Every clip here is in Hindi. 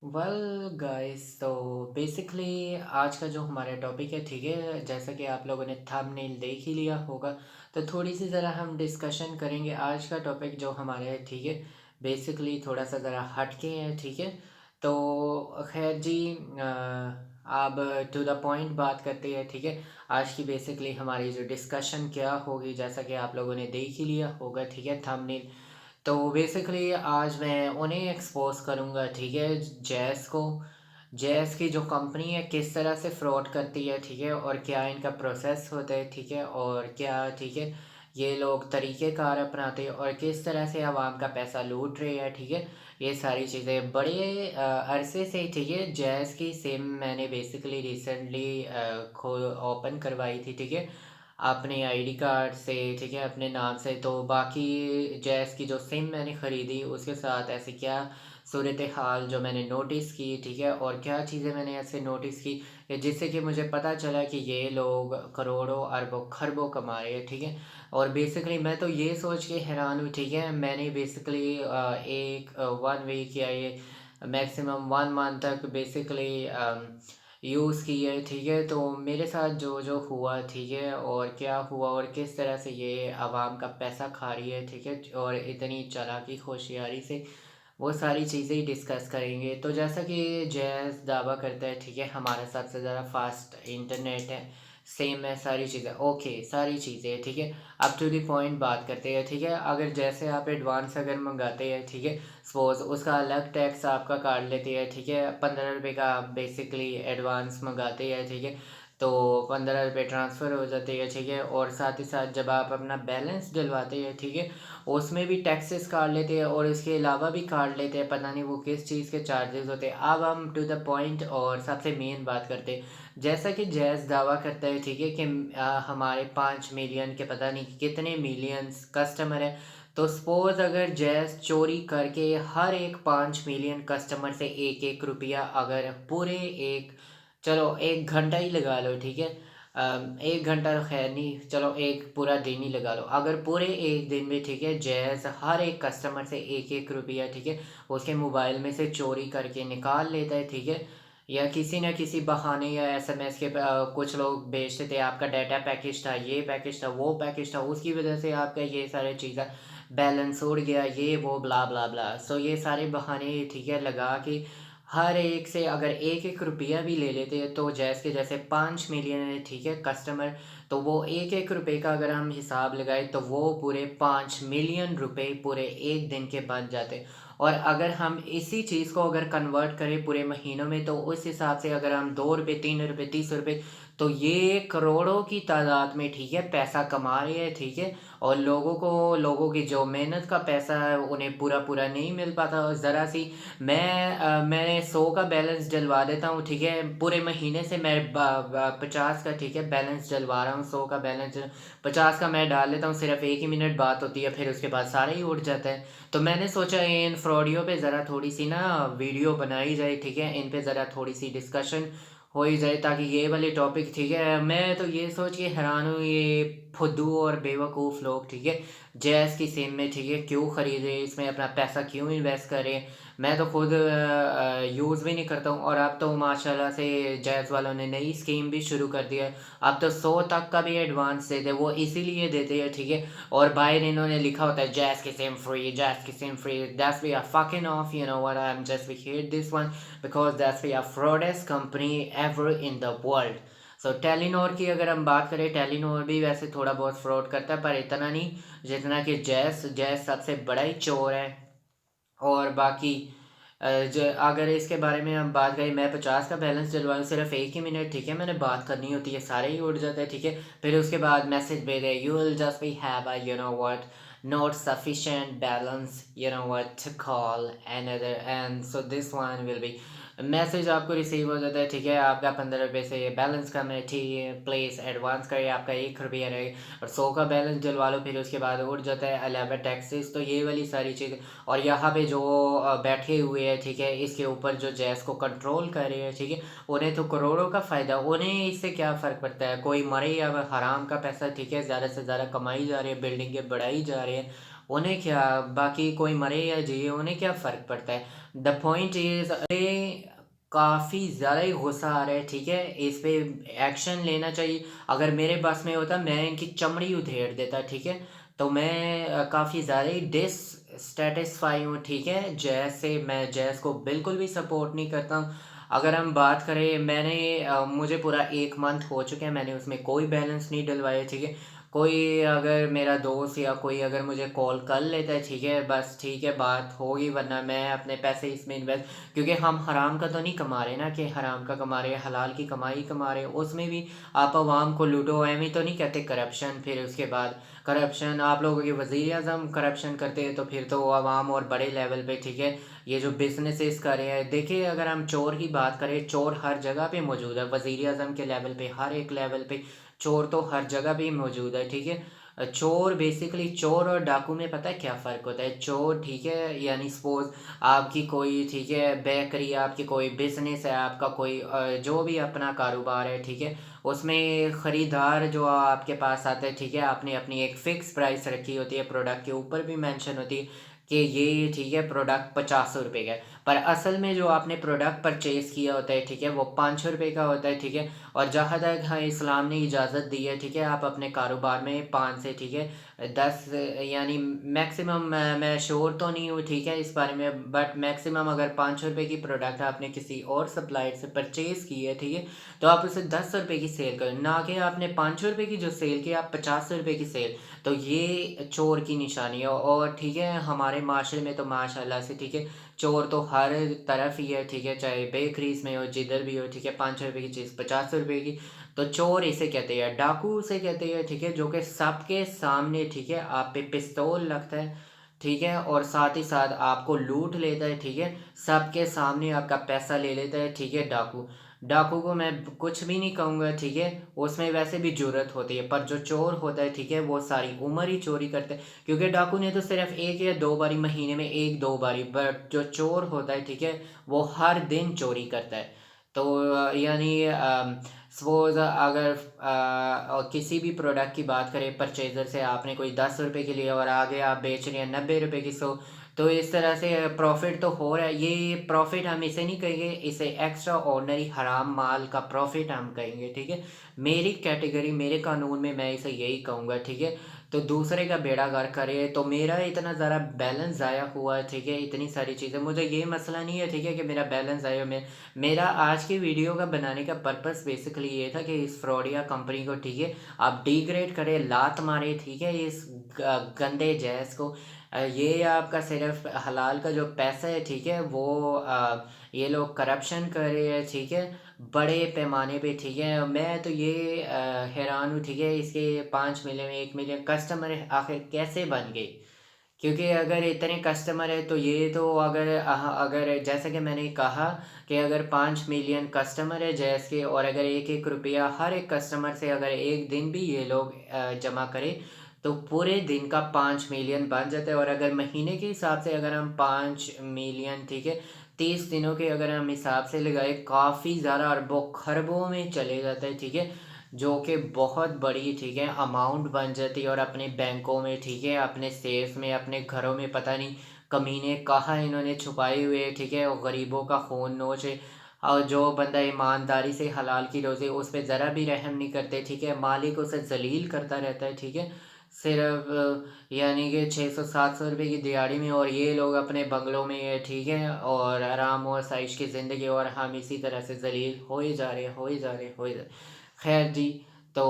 वेल गाइस, तो बेसिकली आज का जो हमारा टॉपिक है, ठीक है, जैसा कि आप लोगों ने थंबनेल देख ही लिया होगा। तो थोड़ी सी ज़रा हम डिस्कशन करेंगे। आज का टॉपिक जो हमारा है, ठीक है, बेसिकली थोड़ा सा ज़रा हटके है, ठीक है। तो खैर जी, अब टू द पॉइंट बात करते हैं, ठीक है। आज की बेसिकली हमारी जो डिस्कशन क्या होगी, जैसा कि आप लोगों ने देख ही लिया होगा, ठीक है, थंबनेल। तो बेसिकली आज मैं उन्हें एक्सपोज करूँगा, ठीक है, जैज़ को। जैज़ की जो कंपनी है किस तरह से फ्रॉड करती है, ठीक है, और क्या इनका प्रोसेस होता है, ठीक है, और क्या, ठीक है, ये लोग तरीक़ेकार अपनाते हैं और किस तरह से आवाम का पैसा लूट रहे हैं, ठीक है। ये सारी चीज़ें बड़े अरसे से, ठीक है, जैज़ की सिम मैंने बेसिकली रिसेंटली खो ओपन करवाई थी, ठीक है, अपने आईडी कार्ड से, ठीक है, अपने नाम से। तो बाकी जैज़ की जो सिम मैंने ख़रीदी उसके साथ ऐसे क्या सूरत हाल जो मैंने नोटिस की, ठीक है, और क्या चीज़ें मैंने ऐसे नोटिस की कि जिससे कि मुझे पता चला कि ये लोग करोड़ों अरबों खरबों कमा रहे हैं, ठीक है। और बेसिकली मैं तो ये सोच के हैरान हूँ, ठीक है, मैंने बेसिकली एक 1 वीक या ये मैक्सिमम 1 मंथ तक बेसिकली यूज़ की है, ठीक है। तो मेरे साथ जो जो हुआ, ठीक है, और क्या हुआ और किस तरह से ये आवाम का पैसा खा रही है, ठीक है, और इतनी चालाकी होशियारी से, वो सारी चीज़ें ही डिस्कस करेंगे। तो जैसा कि जैज़ दावा करता है, ठीक है, हमारा सबसे ज़्यादा फास्ट इंटरनेट है, सेम है, सारी चीज़ें ओके, सारी चीज़ें, ठीक है। अब टू द पॉइंट बात करते हैं, ठीक है। अगर जैसे आप एडवांस अगर मंगाते हैं, ठीक है, सपोज़ उसका अलग टैक्स आपका काट लेते हैं, ठीक है, 15 रुपये का आप बेसिकली एडवांस मंगाते हैं, ठीक है। तो 15 रुपये ट्रांसफ़र हो जाते हैं, ठीक है, और साथ ही साथ जब आप अपना बैलेंस डलवाते हैं, ठीक है, उसमें भी टैक्सेस काट लेते हैं और इसके अलावा भी काट लेते हैं, पता नहीं वो किस चीज़ के चार्जेस होते हैं। अब हम टू द पॉइंट और सबसे मेन बात करते हैं। जैसा कि जैज़ दावा करता है, ठीक है, कि हमारे 5 मिलियन के पता नहीं कितने मिलियंस कस्टमर हैं। तो सपोज़ अगर जैज़ चोरी करके हर एक 5 मिलियन कस्टमर से 1-1 रुपया अगर पूरे एक, चलो 1 घंटा ही लगा लो, ठीक है। 1 घंटा तो ख़ैर नहीं, चलो एक पूरा दिन ही लगा लो। अगर पूरे 1 दिन में, ठीक है, जैज़ हर एक कस्टमर से 1-1 रुपया, ठीक है, उसके मोबाइल में से चोरी करके निकाल लेता है, ठीक है, या किसी न किसी बहाने या एसएमएस के कुछ लोग भेजते थे, आपका डाटा पैकेज था, ये पैकेज था, वो पैकेज था, उसकी वजह से आपका ये सारी चीज़ें बैलेंस उड़ गया, ये वो ब्ला ब्ला ब्ला। सो ये सारे बहाने, ठीक है, लगा के हर एक से अगर 1-1 रुपया भी ले लेते हैं तो जैज़ के जैसे 5 मिलियन है, ठीक है, कस्टमर। तो वो 1-1 रुपये का अगर हम हिसाब लगाएँ तो वो पूरे 5 मिलियन रुपए पूरे 1 दिन के बन जाते। और अगर हम इसी चीज़ को अगर कन्वर्ट करें पूरे महीनों में तो उस हिसाब से अगर हम ₹2, ₹3, ₹30, तो ये करोड़ों की तादाद में, ठीक है, पैसा कमा रहे हैं, ठीक है। और लोगों की जो मेहनत का पैसा है उन्हें पूरा-पूरा नहीं मिल पाता। ज़रा-सी मैं 100 का बैलेंस डलवा देता हूँ, ठीक है, पूरे महीने से मैं ब ब 50 का, ठीक है, बैलेंस डलवा रहा हूँ, 100 का बैलेंस 50 का मैं डाल लेता हूँ, सिर्फ़ 1 ही मिनट बात होती है, फिर उसके बाद सारा ही उड़ जाता है। तो मैंने सोचा इन फ्रॉडियों पे ज़रा थोड़ी-सी ना वीडियो बनाई जाए, ठीक है, इन पे ज़रा थोड़ी-सी डिस्कशन हो ही जाए ताकि ये वाले टॉपिक, ठीक है, मैं तो ये सोच के हैरान हूँ ये फुद्दू और बेवकूफ़ लोग, ठीक है, जैज़ की सिम में, ठीक है, क्यों खरीदे, इसमें अपना पैसा क्यों इन्वेस्ट करें। मैं तो खुद यूज़ भी नहीं करता हूँ और अब तो माशाल्लाह से जैज़ वालों ने नई स्कीम भी शुरू कर दी है। अब तो 100 तक का भी एडवांस देते हैं, वो इसीलिए देते हैं, ठीक है। और बाहर इन्होंने लिखा होता है जैज़ की सिम फ्री, जैज़ की SIM free, that's we are fucking off, you know what, I am just we hate this one because that's we are fraudest company ever in the world. So Telenor की अगर हम बात करें, टेलीनॉर भी वैसे थोड़ा बहुत फ्रॉड करता है पर इतना नहीं जितना कि जैज़ सबसे बड़ा ही चोर है। और बाकी ज अगर इसके बारे में हम बात करें, मैं 50 का बैलेंस डलवाऊँ, सिर्फ़ 1 ही मिनट, ठीक है, मैंने बात करनी होती है, सारे ही उड़ जाते हैं, ठीक है। फिर उसके बाद मैसेज भेज रहे, "you will just be have a you know what, not sufficient balance, you know what, to call another and so this one will be." Message आपको रिसीव हो जाता है, ठीक है, आपका 15 रुपए से बैलेंस कम है, ठीक है, प्लीज़ एडवांस करिए, आपका 1 रुपया रहेगा और 100 का बैलेंस डलवा लो, फिर उसके बाद उड़ जाता है 11 टैक्सेस। तो ये वाली सारी चीज़ें। और यहाँ पे जो बैठे हुए हैं, ठीक है, इसके ऊपर जो जैज़ को कंट्रोल कर रहे हैं, ठीक है, उन्हें तो करोड़ों का फ़ायदा, उन्हें इससे क्या फ़र्क पड़ता है, कोई मरे या हराम का पैसा, ठीक है, ज़्यादा से ज़्यादा कमाई जा रही है, बिल्डिंगें बढ़ाई जा रही हैं, उन्हें क्या, बाकी कोई मरे या जिए उन्हें क्या फ़र्क पड़ता है। द पॉइंट इज़ काफ़ी ज़्यादा ही गुस्सा आ रहा है, ठीक है, इस पे एक्शन लेना चाहिए। अगर मेरे बस में होता मैं इनकी चमड़ी उधेड़ देता, ठीक है। तो मैं काफ़ी ज़्यादा ही डिससैटिस्फाई हूँ, ठीक है, जैज़ से। मैं जैज़ को बिल्कुल भी सपोर्ट नहीं करता हूँ। अगर हम बात करें, मुझे पूरा 1 मंथ हो चुके हैं, मैंने उसमें कोई बैलेंस नहीं डलवाया, ठीक है। कोई अगर मेरा दोस्त या कोई अगर मुझे कॉल कर लेता है, ठीक है, बस ठीक है, बात होगी, वरना मैं अपने पैसे इसमें इन्वेस्ट, क्योंकि हम हराम का तो नहीं कमा रहे ना, कि हराम का कमा रहे हैं, हलाल की कमाई कमा रहे हैं, उसमें भी आप अवाम को लूटो, एम ही तो नहीं कहते करप्शन। फिर उसके बाद करप्शन, आप लोगों के वज़ीर आज़म करप्शन करते हैं, तो फिर तो अवाम और बड़े लेवल पे, ठीक है, ये जो बिजनेसेस कर रहे हैं। देखिए, अगर हम चोर की बात करें, चोर हर जगह पे मौजूद है, वज़ीर आज़म के लेवल पे, हर एक लेवल पे चोर तो हर जगह पे ही मौजूद है, ठीक है। चोर बेसिकली, चोर और डाकू में पता है क्या फ़र्क होता है। चोर, ठीक है, यानी सपोज़ आपकी कोई, ठीक है, बेकरी, आपकी कोई बिज़नेस है, आपका कोई जो भी अपना कारोबार है, ठीक है, उसमें ख़रीदार जो आपके पास आता है, ठीक है, आपने अपनी एक फ़िक्स प्राइस रखी होती है, प्रोडक्ट के ऊपर भी मेंशन होती है कि ये, ठीक है, प्रोडक्ट 50 रुपए का है। पर असल में जो आपने प्रोडक्ट परचेज़ किया होता है, ठीक है, वो 5 रुपए का होता है, ठीक है। और जहाँ तक, हाँ, इस्लाम ने इजाज़त दी है, ठीक है, आप अपने कारोबार में 5 से, ठीक है, 10, यानी मैक्सिमम, मैं श्योर तो नहीं हूँ, ठीक है, इस बारे में, बट मैक्सिमम अगर 5 रुपए की प्रोडक्ट आपने किसी और सप्लायर से परचेज़ की है, ठीक है, तो आप उसे 10 रुपए की सेल करें, ना कि आपने 5 रुपए की जो सेल की आप 50 रुपए की सेल। तो ये चोर की निशानी है। और ठीक है, हमारे माशरे में तो माशाल्लाह से, ठीक है, चोर तो हर तरफ ही है, ठीक है, चाहे बेकरीज़ में हो, जिधर भी हो, ठीक है, 5 रुपए की चीज़ 50 रुपए की। तो चोर इसे कहते हैं, डाकू उसे कहते हैं, ठीक है, जो कि सबके सामने, ठीक है, आप पे पिस्तौल लगता है, ठीक है, और साथ ही साथ आपको लूट लेता है, ठीक है, सबके सामने आपका पैसा ले लेता है, ठीक है, डाकू। डाकू को मैं कुछ भी नहीं कहूँगा, ठीक है, उसमें वैसे भी जुर्रत होती है, पर जो चोर होता है, ठीक है, वो सारी उम्र ही चोरी करता है। क्योंकि डाकू ने तो सिर्फ 1 या 2 बारी, महीने में 1-2 बारी, बट जो चोर होता है, ठीक है, वो हर दिन चोरी करता है। तो यानी सपोज़ अगर किसी भी प्रोडक्ट की बात करें, परचेज़र से आपने कोई 10 रुपए की लिया और आगे आप बेच रहे हैं 90 रुपए की, तो इस तरह से प्रॉफ़िट तो हो रहा है। ये प्रॉफ़िट हम इसे नहीं कहेंगे, इसे एक्स्ट्रा ऑर्डिनरी हराम माल का प्रॉफ़िट हम कहेंगे, ठीक है। मेरी कैटेगरी, मेरे कानून में मैं इसे यही कहूँगा, ठीक है। तो दूसरे का बेड़ा गर्क करे, तो मेरा इतना ज़्यादा बैलेंस ज़ाया हुआ है, ठीक है, इतनी सारी चीज़ें, मुझे ये मसला नहीं है, ठीक है, कि मेरा बैलेंस ज़ाया, मैं, मेरा आज की वीडियो का बनाने का पर्पस बेसिकली ये था कि इस फ्रॉडिया कंपनी को, ठीक है, आप डिग्रेड करें, लात मारे, ठीक है, इस गंदे जैज़ को। ये आपका सिर्फ हलाल का जो पैसा है, ठीक है, वो ये लोग करप्शन कर रहे हैं, ठीक है, बड़े पैमाने पे, ठीक है। मैं तो ये हैरान हूँ, ठीक है, इसके 5 मिलियन, 1 मिलियन कस्टमर आखिर कैसे बन गए? क्योंकि अगर इतने कस्टमर है, तो ये तो अगर अगर जैसा कि मैंने कहा कि अगर 5 मिलियन कस्टमर है जैस के, और अगर 1-1 रुपया हर एक कस्टमर से अगर एक दिन भी ये लोग जमा करें, तो पूरे दिन का 5 मिलियन बन जाता है। और अगर महीने के हिसाब से अगर हम 5 मिलियन, ठीक है, 30 दिनों के अगर हम हिसाब से लगाए, काफ़ी ज़्यादा अरबों खरबों में चले जाता है, ठीक है, जो कि बहुत बड़ी, ठीक है, अमाउंट बन जाती है। और अपने बैंकों में, ठीक है, अपने सेफ में, अपने घरों में, पता नहीं कमीने कहाँ इन्होंने छुपाए हुए, ठीक है, और गरीबों का खून नोचे। और जो बंदा ईमानदारी से हलाल की रोज़ी, उस पे ज़रा भी रहम नहीं करते, ठीक है, मालिक उसे ज़लील करता रहता है, ठीक है, सिर्फ यानी कि 600-700 रुपये की दिहाड़ी में, और ये लोग अपने बंगलों में है, ठीक है, और आराम और साइश की ज़िंदगी, और हम इसी तरह से ज़लील हो ही जा रहे हैं, हो ही जा रहे हैं, हो ही जा रहे हैं। खैर जी, तो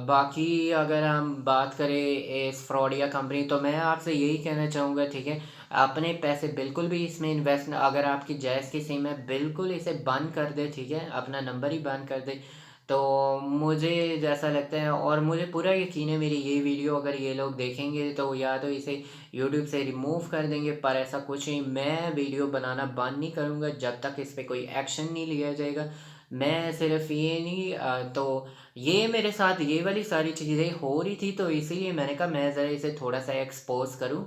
बाकी अगर हम बात करें इस फ्रॉडिया कंपनी, तो मैं आपसे यही कहना चाहूँगा, ठीक है, अपने पैसे बिल्कुल भी इसमें इन्वेस्ट न, अगर आपकी जायज़ की सिम है, बिल्कुल इसे बंद कर दें, ठीक है, अपना नंबर ही बंद कर दें। तो मुझे जैसा लगता है, और मुझे पूरा यकीन है, मेरी ये वीडियो अगर ये लोग देखेंगे, तो या तो इसे यूट्यूब से रिमूव कर देंगे, पर ऐसा कुछ नहीं, मैं वीडियो बनाना बंद नहीं करूँगा जब तक इस पे कोई एक्शन नहीं लिया जाएगा। मैं सिर्फ़ ये नहीं तो ये मेरे साथ ये वाली सारी चीज़ें हो रही थी, तो इसीलिए मैंने कहा मैं ज़रा इसे थोड़ा-सा एक्सपोज़ करूँ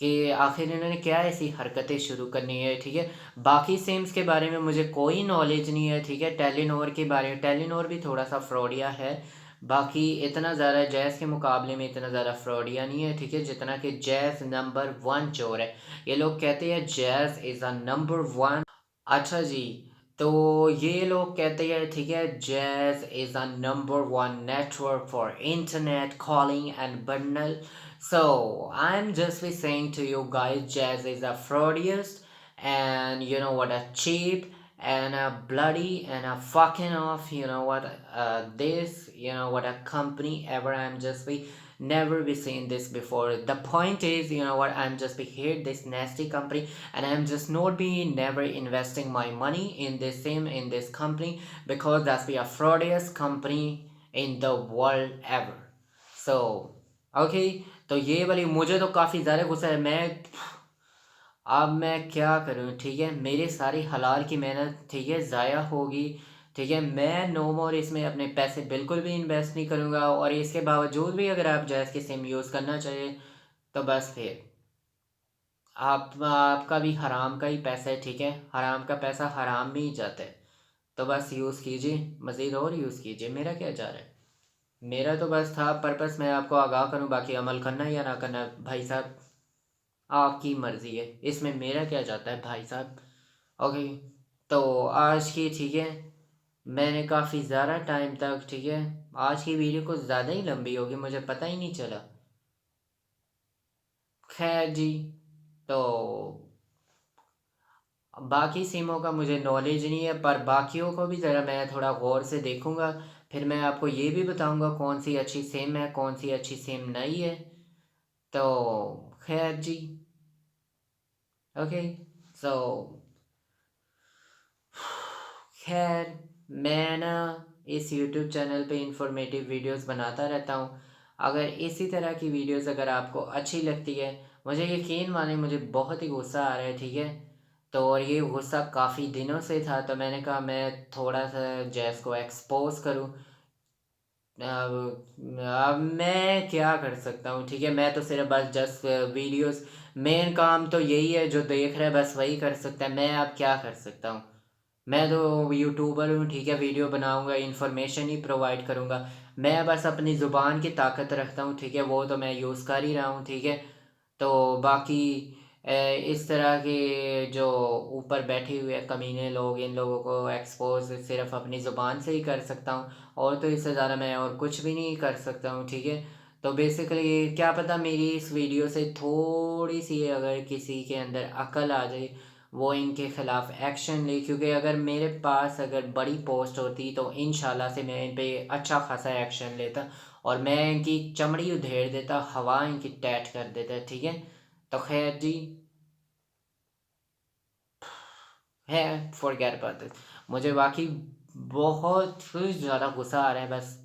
कि आखिर इन्होंने क्या ऐसी हरकतें शुरू करनी है, ठीक है। बाकी सिम्स के बारे में मुझे कोई नॉलेज नहीं है, ठीक है। टेलीनॉर के बारे में, टेलीनॉर भी थोड़ा-सा फ्रॉडिया है, बाकी इतना ज़्यादा जैज़ के मुकाबले में इतना ज़्यादा फ्रॉडिया नहीं है, ठीक है, जितना कि जैज़ नंबर वन चोर है। ये लोग कहते हैं Jazz is a number one. अच्छा जी, तो ये लोग कहते हैं, ठीक है, Jazz is a number one network for internet calling and bundle. So I am just be saying to you guys, Jazz is a fraudiest and you know what, a cheap and a bloody and a fucking off, you know what, this, you know what, a company ever. I'm just be never be seen this before. The point is, you know what, I'm just be here this nasty company, and I'm just not be never investing my money in this same in this company, because that's be a fraudiest company in the world ever. So okay, तो ये वाली मुझे तो काफ़ी ज़्यादा गुस्सा है। मैं अब मैं क्या करूँ, ठीक है, मेरी सारी हलाल की मेहनत, ठीक है, ज़ाया होगी, ठीक है। मैं नो मोर इसमें अपने पैसे बिल्कुल भी इन्वेस्ट नहीं करूँगा, और इसके बावजूद भी अगर आप जैज़ की सिम यूज़ करना चाहिए तो बस फिर आपका भी हराम का ही पैसा है, ठीक है, हराम का पैसा हराम में ही जाता है। तो बस यूज़ कीजिए, मज़ीद और यूज़ कीजिए, मेरा क्या जा रहा है। मेरा तो बस था पर्पस, मैं आपको आगाह करूँ, बाकी अमल करना या ना करना भाई साहब आपकी मर्ज़ी है, इसमें मेरा क्या जाता है भाई साहब। ओके, तो आज की, ठीक है, मैंने काफ़ी ज़्यादा टाइम तक, ठीक है, आज की वीडियो कुछ ज़्यादा ही लंबी होगी, मुझे पता ही नहीं चला। खैर जी, तो बाकी सिमों का मुझे नॉलेज नहीं है, पर बाकियों को भी ज़रा मैं थोड़ा गौर से देखूँगा, फिर मैं आपको ये भी बताऊँगा कौन सी अच्छी सिम है, कौन सी अच्छी सिम नहीं है। तो खैर जी, ओके, सो खैर, मैं ना इस यूट्यूब चैनल पे इंफॉर्मेटिव वीडियोस बनाता रहता हूँ। अगर इसी तरह की वीडियोस अगर आपको अच्छी लगती है, मुझे यकीन माने मुझे बहुत ही गुस्सा आ रहा है, ठीक है, तो और ये गुस्सा काफ़ी दिनों से था, तो मैंने कहा मैं थोड़ा सा जैज़ को एक्सपोज करूँ। अब मैं क्या कर सकता हूँ, ठीक है, मैं तो सिर्फ बस जस्ट वीडियोस, मेन काम तो यही है, जो देख रहा है बस वही कर सकता है, मैं अब क्या कर सकता हूँ। मैं तो यूट्यूबर हूँ, ठीक है, वीडियो बनाऊँगा, इन्फॉर्मेशन ही प्रोवाइड करूँगा। मैं बस अपनी ज़ुबान की ताकत रखता हूँ, ठीक है, वो तो मैं यूज़ कर ही रहा हूँ, ठीक है। तो बाकी इस तरह के जो ऊपर बैठे हुए कमीने लोग, इन लोगों को एक्सपोज सिर्फ अपनी ज़ुबान से ही कर सकता हूँ, और तो इससे ज़्यादा मैं और कुछ भी नहीं कर सकता हूँ, ठीक है। तो बेसिकली क्या पता मेरी इस वीडियो से थोड़ी सी अगर किसी के अंदर अकल आ जाए, वो इनके ख़िलाफ़ एक्शन ले, क्योंकि अगर मेरे पास अगर बड़ी पोस्ट होती तो इंशाल्लाह से मैं इन पे अच्छा खासा एक्शन लेता, और मैं इनकी चमड़ी उधेड़ देता, हवा इनकी टैट कर देता, ठीक है। तो खैर जी, है, फॉरगेट अबाउट दिस। मुझे बाकी बहुत ही ज़्यादा गुस्सा आ रहा है, बस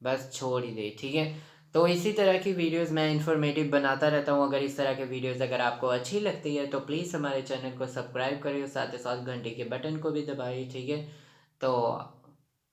बस छोड़ ही दे, ठीक है। तो इसी तरह की वीडियोस मैं इंफॉर्मेटिव बनाता रहता हूँ। अगर इस तरह के वीडियोस अगर आपको अच्छी लगती है तो प्लीज़ हमारे चैनल को सब्सक्राइब करिए, साथ ही साथ घंटे के बटन को भी दबाइए, ठीक है। तो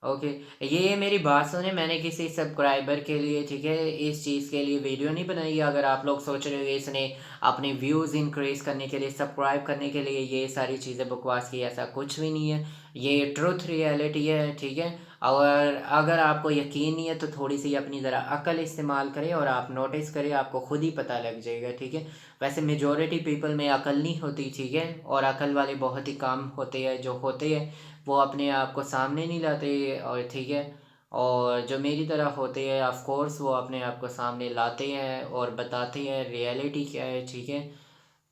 ओके, ये मेरी बात सुने, मैंने किसी सब्सक्राइबर के लिए, ठीक है, इस चीज़ के लिए वीडियो नहीं बनाई है। अगर आप लोग सोच रहे हो इसने अपने व्यूज़ इंक्रीज़ करने के लिए, सब्सक्राइब करने के लिए ये सारी चीज़ें बकवास की, ऐसा कुछ भी नहीं है। ये ट्रुथ रियलिटी है, ठीक है। और अगर आपको यकीन नहीं है तो थोड़ी सी अपनी ज़रा अकल इस्तेमाल करें और आप नोटिस करें, आपको खुद ही पता लग जाएगा, ठीक है। वैसे मेजॉरिटी पीपल में अकल नहीं होती, ठीक है, और अकल वाले बहुत ही काम होते हैं जो होते हैं, वो अपने आप को सामने नहीं लाते, और ठीक है, और जो मेरी तरह होते हैं ऑफ कोर्स वो अपने आप को सामने लाते हैं और बताते हैं रियलिटी क्या है, ठीक है।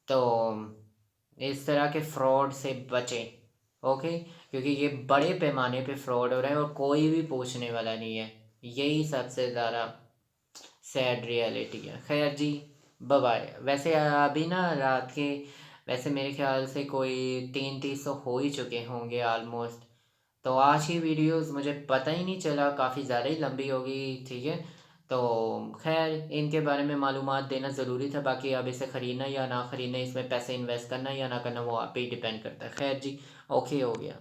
तो इस तरह के फ्रॉड से बचें, ओके, क्योंकि ये बड़े पैमाने पे फ्रॉड हो रहा है और कोई भी पूछने वाला नहीं है। यही सबसे ज़्यादा सैड रियलिटी है। खैर जी, बाय बाय। वैसे अभी ना रात के, वैसे मेरे ख्याल से कोई 3:30 तो हो ही चुके होंगे ऑलमोस्ट। तो आज की वीडियोस मुझे पता ही नहीं चला, काफ़ी ज़्यादा ही लंबी होगी, ठीक है। तो खैर, इनके बारे में मालूमात देना ज़रूरी था, बाकी अब इसे ख़रीदना या ना ख़रीदना, इसमें पैसे इन्वेस्ट करना या ना करना, वो आप पे ही डिपेंड करता है। खैर जी, ओके, हो गया।